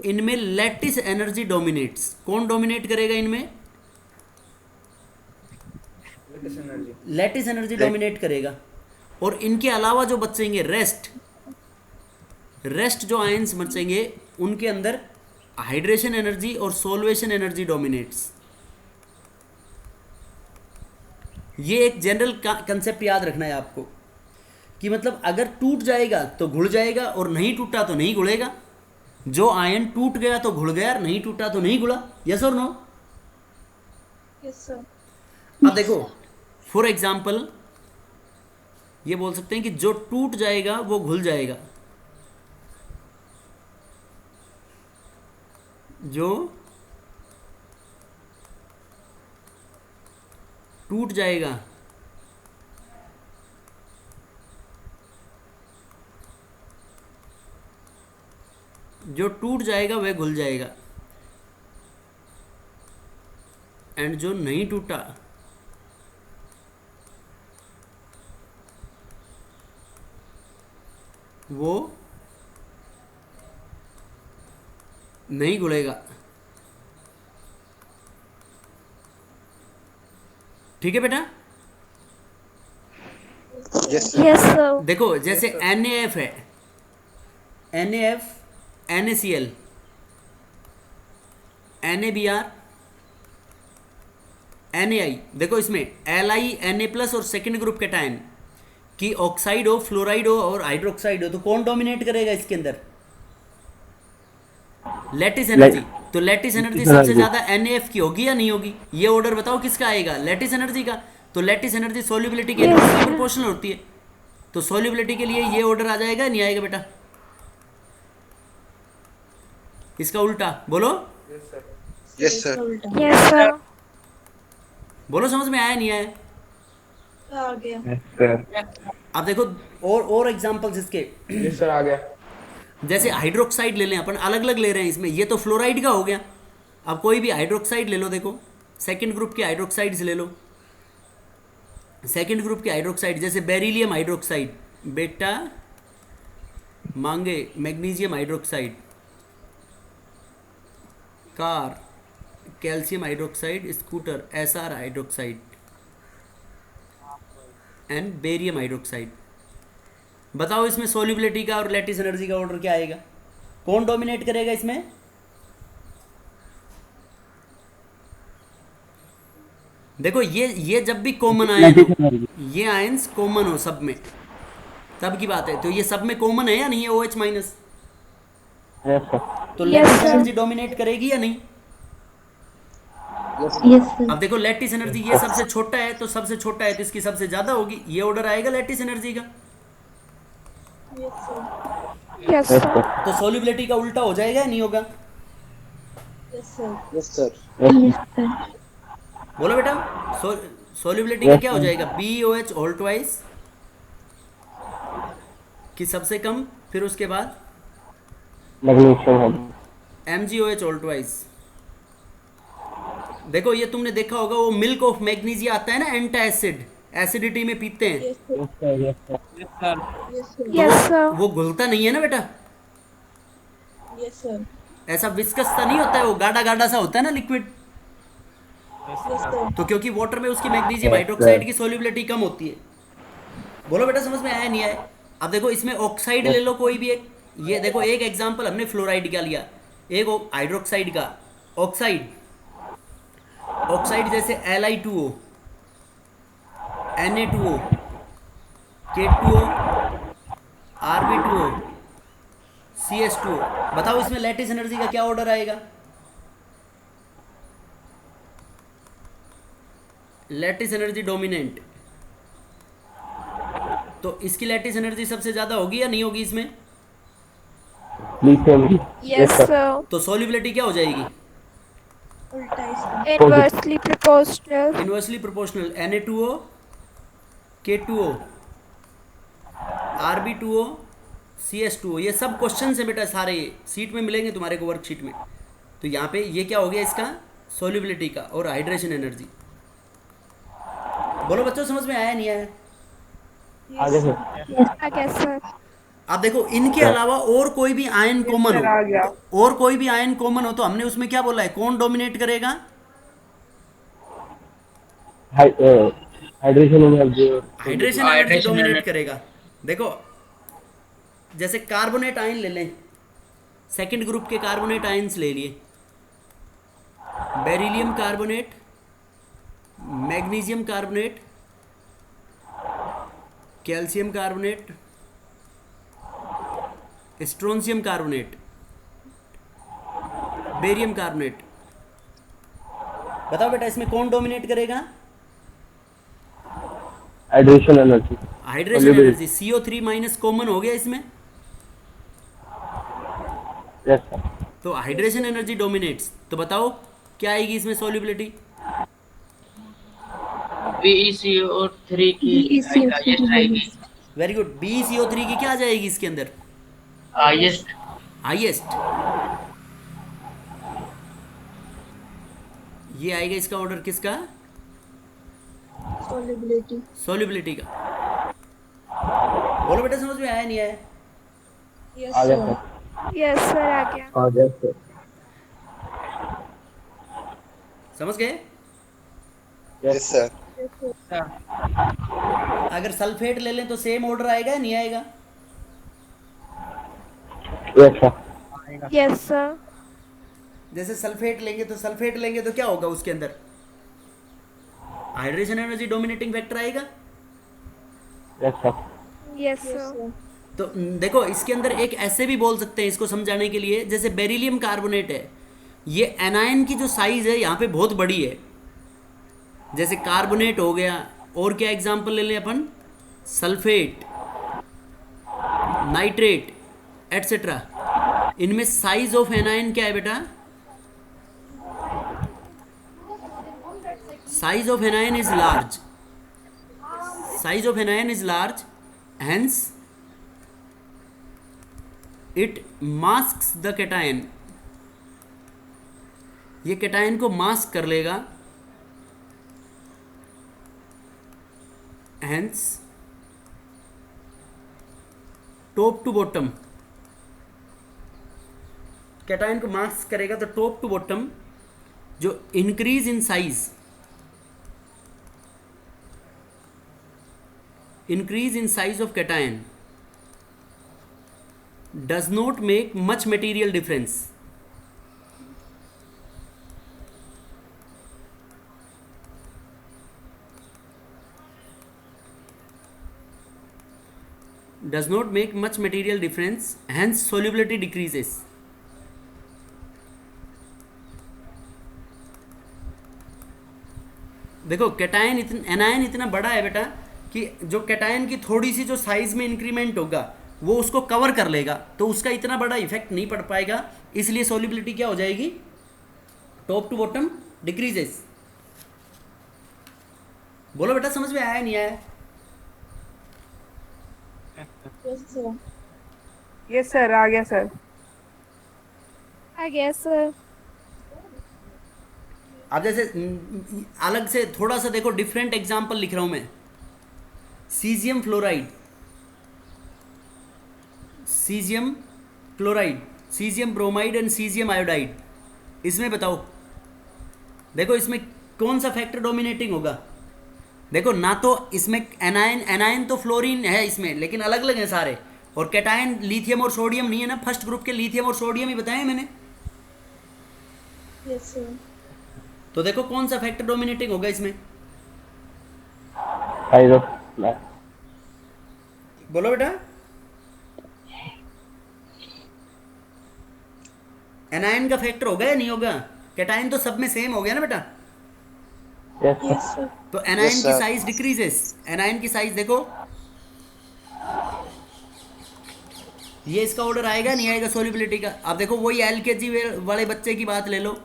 इनमें लैटिस एनर्जी डोमिनेट्स। कौन डोमिनेट करेगा इनमें? लैटिस एनर्जी डोमिनेट करेगा। और इनके अलावा जो बचेंगे रेस्ट जो आयंस बचेंगे उनके अंदर हाइड्रेशन एनर्जी और सोल्वेशन एनर्जी डोमिनेट्स। ये एक जनरल कंसेप्ट याद रखना है आपको कि मतलब अगर टूट जाएगा तो घुल जाएगा और नहीं टूटा तो नहीं घुलेगा। जो आयन टूट गया तो घुल गया, नहीं टूटा तो नहीं घुला। यस और नो? Yes, sir. अब देखो फॉर एग्जाम्पल ये बोल सकते हैं कि जो टूट जाएगा वो घुल जाएगा, जो टूट जाएगा जो टूट जाएगा वह घुल जाएगा, एंड जो नहीं टूटा वो नहीं घुलेगा। ठीक है बेटा? Yes, sir. Yes, sir. देखो जैसे NaF है, NaF, NaCl, NaBr, Na, देखो इसमें Li, Na प्लस और सेकेंड ग्रुप कैटायन कि ऑक्साइड हो, फ्लोराइड हो और हाइड्रोक्साइड हो, तो कौन डोमिनेट करेगा इसके अंदर? Lattice energy. तो लैटिस एनर्जी सबसे ज्यादा NaF की होगी या नहीं होगी? ये ऑर्डर बताओ किसका आएगा? लैटिस एनर्जी का। तो लैटिस एनर्जी सोल्युबिलिटी के इनवर्सली प्रोपोर्शनल होती है, तो सोल्युबिलिटी के लिए ये ऑर्डर आ जाएगा नहीं आएगा बेटा? इसका उल्टा बोलो, Yes, sir. Yes, sir. बोलो समझ में आया नहीं आया? आ गया। Yes, sir. अब देखो और एग्जांपल्स इसके, Yes, sir. आ गया. जैसे हाइड्रोक्साइड ले लें, अपन अलग अलग ले रहे हैं इसमें, ये तो फ्लोराइड का हो गया। अब कोई भी हाइड्रोक्साइड ले लो, देखो सेकंड ग्रुप के हाइड्रोक्साइड्स ले लो, सेकंड ग्रुप के हाइड्रोक्साइड जैसे बेरिलियम हाइड्रोक्साइड, बेटा मांगे magnesium hydroxide, car calcium hydroxide, scooter SR hydroxide and barium hydroxide. बताओ इसमें सोल्युबिलिटी का और लैटिस एनर्जी का ऑर्डर क्या आएगा? कौन डोमिनेट करेगा इसमें? देखो ये जब भी कॉमन आयन हो, ये आयंस कॉमन हो सब में, तब की बात है। तो ये सब में कॉमन है या नहीं है OH माइनस? Yes, sir. तो Yes, lattice sir. Energy dominate करेगी या नहीं? Yes, sir. अब देखो लैटिस एनर्जी ये सबसे छोटा है, तो सबसे छोटा है तो इसकी सबसे ज्यादा होगी, ये ऑर्डर आएगा लैटिस एनर्जी का। Yes, sir. Yes, Yes, sir. sir. तो सोल्युबिलिटी का उल्टा हो जाएगा या नहीं होगा? Yes, sir. Yes, sir. Yes, sir. बोलो बेटा, सोल्युबिलिटी का क्या हो जाएगा? BOH होल ट्वाइस कि सबसे कम, फिर उसके बाद Magnesium है. MgOH whole twice. देखो ये तुमने देखा होगा, वो मिल्क ऑफ मैग्नीशिया आता है ना, एंटा एसिड, एसिडिटी में पीते हैं, Yes, sir. Yes, sir. Yes, sir. Yes, sir. Yes, sir. Yes, sir. वो घुलता नहीं है ना बेटा, Yes, sir. ऐसा विस्कस सा नहीं होता है, वो गाढ़ा गाढ़ा सा होता है ना लिक्विड। Yes, sir. तो क्योंकि वाटर में उसकी मैग्नीशियम हाइड्रोक्साइड की सोल्युबिलिटी कम होती है। बोलो बेटा समझ में आया नहीं आया? अब देखो इसमें ऑक्साइड ले लो कोई भी एक, ये देखो एक एग्जांपल हमने फ्लोराइड का लिया, एक हाइड्रोक्साइड का, ऑक्साइड जैसे Li2O, Na2O, K2O, Rb2O, CS2O। बताओ इसमें लैटिस एनर्जी का क्या ऑर्डर आएगा? लैटिस एनर्जी डोमिनेंट, तो इसकी लैटिस एनर्जी सबसे ज्यादा होगी या नहीं होगी इसमें? Lithium. Yes, sir. तो सोल्युबिलिटी क्या हो जाएगी? उल्टा इसका। Inversely proportional. Inversely proportional, Na2O, K2O, Rb2O, CS2O। ये सब क्वेश्चन है बेटा, सारे ये सीट में मिलेंगे तुम्हारे को, वर्कशीट में। तो यहाँ पे ये क्या हो गया इसका? सोल्युबिलिटी का और हाइड्रेशन एनर्जी। बोलो बच्चों समझ में आया नहीं आया? आगे sir. I guess, sir. अब देखो इनके अलावा और कोई भी आयन कॉमन हो, और कोई भी आयन कॉमन हो, तो हमने उसमें क्या बोला है, कौन डोमिनेट करेगा? Hydration energy. Hydration energy dominate करेगा। देखो जैसे कार्बोनेट आयन ले लें, सेकंड ग्रुप के कार्बोनेट आयन्स ले लिए, beryllium carbonate, magnesium carbonate, calcium carbonate, strontium carbonate, barium carbonate. बताओ बेटा इसमें कौन डोमिनेट करेगा? Hydration energy. Hydration energy. CO3 minus common हो गया इसमें, यस सर। तो हाइड्रेशन एनर्जी डोमिनेट्स। तो बताओ क्या आएगी इसमें सॉल्युबिलिटी? BeCO3 की हाईएस्ट रहेगी। Very good. BeCO3 की क्या आ जाएगी इसके अंदर? हाईएस्ट। हाईएस्ट। ये आएगा इसका ऑर्डर किसका? solubility, सॉल्युबिलिटी का। बोलो बेटा समझ में आया नहीं आया? yes आ गया sir, सर। Yes, sir. आ गया. आ गया सर। समझ गए? Yes, sir. yes sir, अगर सल्फेट ले लें तो सेम ऑर्डर आएगा या नहीं आएगा? Yes sir. Yes, sir. जैसे सल्फेट लेंगे तो क्या होगा उसके अंदर? हाइड्रेशन एनर्जी डोमिनेटिंग फैक्टर आएगा। Yes sir. Yes, yes sir. sir, तो देखो इसके अंदर एक ऐसे भी बोल सकते हैं इसको समझाने के लिए, जैसे बेरिलियम कार्बोनेट है, ये एनायन की जो साइज है यहाँ पे बहुत बड़ी है। जैसे कार्बोनेट हो गया, और क्या एग्जांपल ले लें अपन? Sulphate, nitrate etcetera. इनमें साइज ऑफ एनायन क्या है बेटा? Size of anion is large. Size of anion is large, hence it masks the cation। ये कैटायन को मास्क कर लेगा, hence top to bottom. Cation को मास्क करेगा तो टॉप टू बॉटम जो increase in size, increase in size of cation does not make much material difference। does not make much material difference, hence solubility decreases। देखो cation anion इतना बड़ा है बेटा कि जो कैटायन की थोड़ी सी जो साइज में इंक्रीमेंट होगा वो उसको कवर कर लेगा, तो उसका इतना बड़ा इफेक्ट नहीं पड़ पाएगा, इसलिए सॉल्युबिलिटी क्या हो जाएगी? Top to bottom decreases. बोलो बेटा समझ में आया नहीं आया? yes sir, यस सर आ गया सर। आ गया, sir. अब जैसे अलग से थोड़ा सा देखो, डिफरेंट एग्जाम्पल लिख रहा हूं मैं। Caesium fluoride, caesium chloride, caesium bromide and caesium iodide. इसमें बताओ, देखो इसमें कौन सा फैक्टर डोमिनेटिंग होगा? देखो ना तो इसमें एनायन तो फ्लोरीन है इसमें, लेकिन अलग अलग हैं सारे, और कैटायन लिथियम और सोडियम नहीं है ना, फर्स्ट ग्रुप के लिथियम और सोडियम ही बताए मैंने। yes sir, तो देखो कौन सा फैक्टर डोमिनेटिंग होगा इसमें? Size of. बोलो बेटा। एनायन का फैक्टर होगा या नहीं होगा? कैटायन तो सब में सेम हो गया ना बेटा, यस yes सर। sir, तो एनायन Yes, की sir. Size decreases. एनायन की साइज देखो, ये इसका ऑर्डर आएगा नहीं आएगा सॉल्युबिलिटी का? अब देखो वही एलकेजी वाले बच्चे की बात ले लो,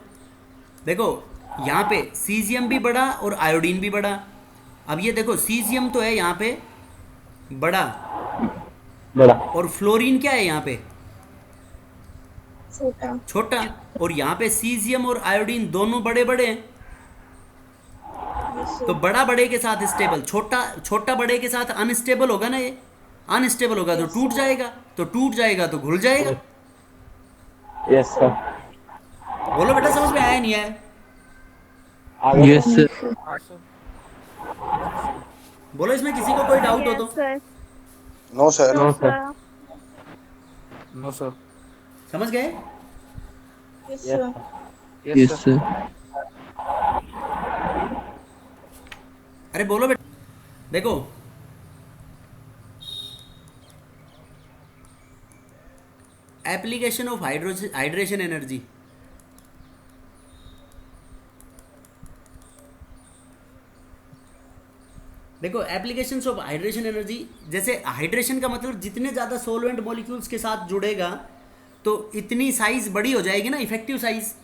देखो यहाँ पे सीजियम भी बड़ा और आयोडीन भी बड़ा। अब ये देखो सीजियम तो है यहाँ पे बड़ा, बड़ा। और फ्लोरीन क्या है यहाँ पे? छोटा, छोटा। और यहाँ पे सीजियम और आयोडीन दोनों बड़े बड़े हैं, yes sir, तो बड़ा बड़े के साथ स्टेबल, छोटा छोटा बड़े के साथ अनस्टेबल होगा ना। ये अनस्टेबल होगा तो टूट जाएगा, तो टूट जाएगा तो घुल जाएगा। Yes sir. बोलो बेटा समझ में आया नहीं आया? आ गया यस सर। बोलो इसमें किसी को कोई डाउट हो तो? Yes, sir. No, sir. No, No, sir. sir. No sir. समझ गए? yes यस sir, सर। Yes sir. अरे बोलो बेटा। देखो एप्लीकेशन ऑफ हाइड्रेशन एनर्जी, देखो एप्लीकेशंस ऑफ हाइड्रेशन एनर्जी, जैसे हाइड्रेशन का मतलब जितने ज़्यादा सोलवेंट मॉलिक्यूल्स के साथ जुड़ेगा तो इतनी साइज बड़ी हो जाएगी ना, इफेक्टिव साइज।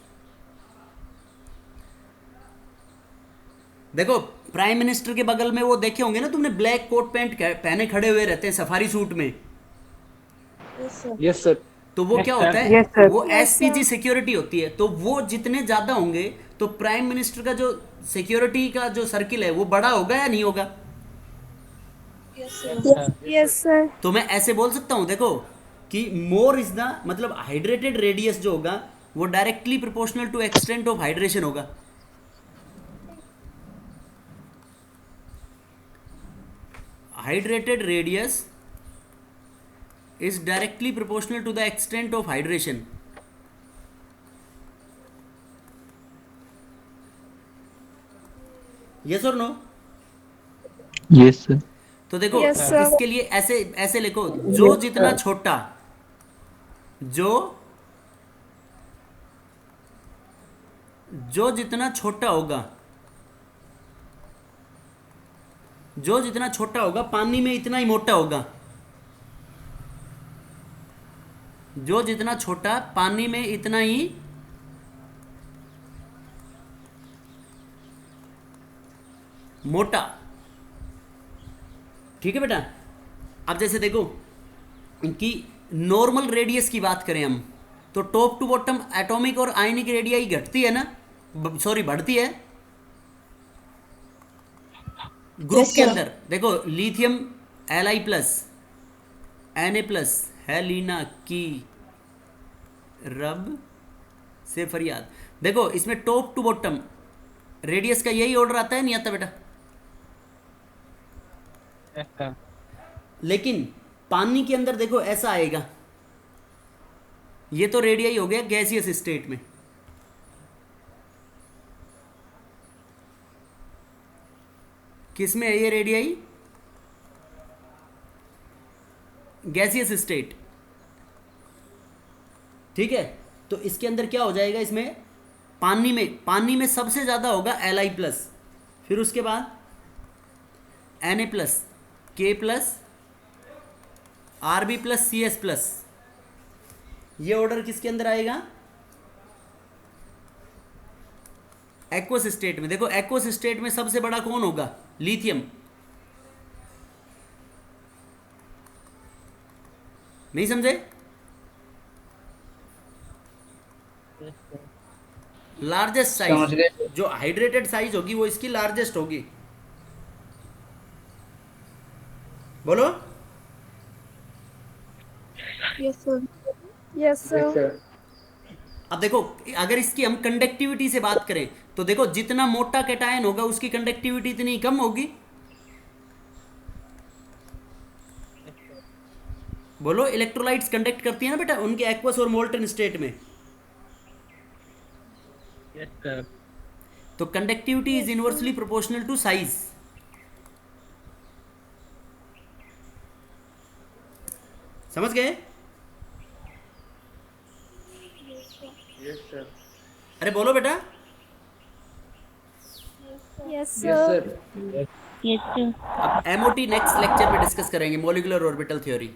देखो प्राइम मिनिस्टर के बगल में वो देखे होंगे ना तुमने, ब्लैक कोट पैंट पहने खड़े हुए रहते हैं सफारी सूट में, Yes, sir. Yes, sir. तो वो क्या होता है? Yes, sir. वो एसपीजी सिक्योरिटी होती है। तो वो जितने ज्यादा होंगे तो प्राइम मिनिस्टर का जो सिक्योरिटी का जो सर्किल है वो बड़ा होगा या नहीं होगा? Yes, sir. Yes, sir. तो मैं ऐसे बोल सकता हूं, देखो कि मोर इज द मतलब हाइड्रेटेड रेडियस जो होगा वो directly proportional to extent of hydration होगा। Hydrated radius is directly proportional to the extent of hydration. Yes or no? Yes, sir. तो देखो Yes, sir. इसके लिए ऐसे ऐसे लिखो, जो जितना छोटा जो जितना छोटा होगा, जो जितना छोटा होगा पानी में इतना ही मोटा होगा। जो जितना छोटा पानी में इतना ही मोटा। ठीक है बेटा। अब जैसे देखो कि नॉर्मल रेडियस की बात करें हम, तो टॉप टू बॉटम एटॉमिक और आयनिक रेडियाई घटती है ना, सॉरी बढ़ती है ग्रुप Yes, के sir. अंदर। देखो lithium Li plus Na plus है लीना की रब से फरियाद। देखो इसमें टॉप टू बॉटम रेडियस का यही ऑर्डर आता है, नहीं आता बेटा? लेकिन पानी के अंदर देखो ऐसा आएगा, ये तो रेडियाई हो गया गैसियस स्टेट में। किस में है ये रेडियाई? Gaseous state. ठीक है, तो इसके अंदर क्या हो जाएगा, इसमें पानी में सबसे ज्यादा होगा Li प्लस, फिर उसके बाद Na plus, K plus, Rb plus, Cs plus. ये ऑर्डर किसके अंदर आएगा? एक्वस स्टेट में। देखो एक्वस स्टेट में सबसे बड़ा कौन होगा? लिथियम। नहीं समझे? लार्जेस्ट समझ गए। साइज, जो हाइड्रेटेड साइज होगी वो इसकी लार्जेस्ट होगी। बोलो। Yes, sir. Yes, sir. अब देखो अगर इसकी हम कंडक्टिविटी से बात करें तो देखो जितना मोटा कैटायन होगा उसकी कंडक्टिविटी इतनी कम होगी। बोलो, इलेक्ट्रोलाइट्स कंडक्ट करती है ना बेटा उनके एक्वस और मोल्टन स्टेट में। तो conductivity is inversely proportional to size. समझ गए? अरे बोलो बेटा। Yes, sir. अब एमओटी नेक्स्ट लेक्चर में डिस्कस करेंगे, मॉलिक्यूलर ऑर्बिटल थ्योरी।